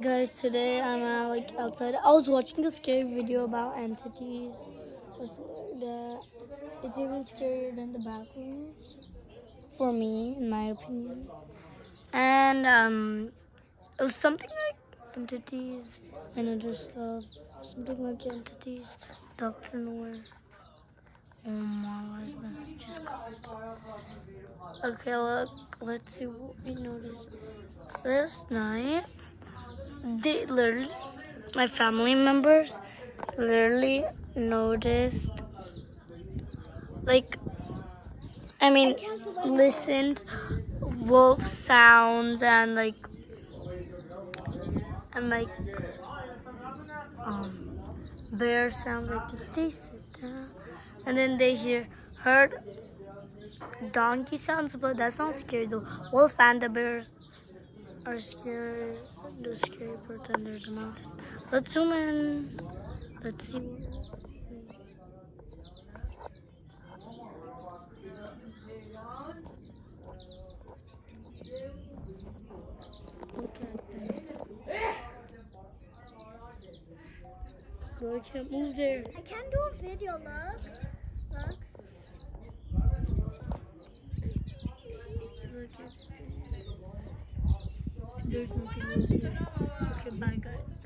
Guys, today I'm outside. I was watching a scary video about entities or something like that. It's even scarier than the back rooms for me, in my opinion. And it was something like entities and other stuff. Something like entities. Doctor Noir. Oh my, his message is coming. Okay, look. Let's see what we noticed. Last night, they literally, my family members literally noticed, like, listened wolf sounds and um bear sounds, like if they sit down, and then they heard donkey sounds, but that's not scary though. Wolf and the bears are scary. The scary parts under the mountain. Let's zoom in. Let's see. Look at them. Bro, I can't move there. I can do a video, look. Look. Look at this. There's nothing else here. Okay, bye guys.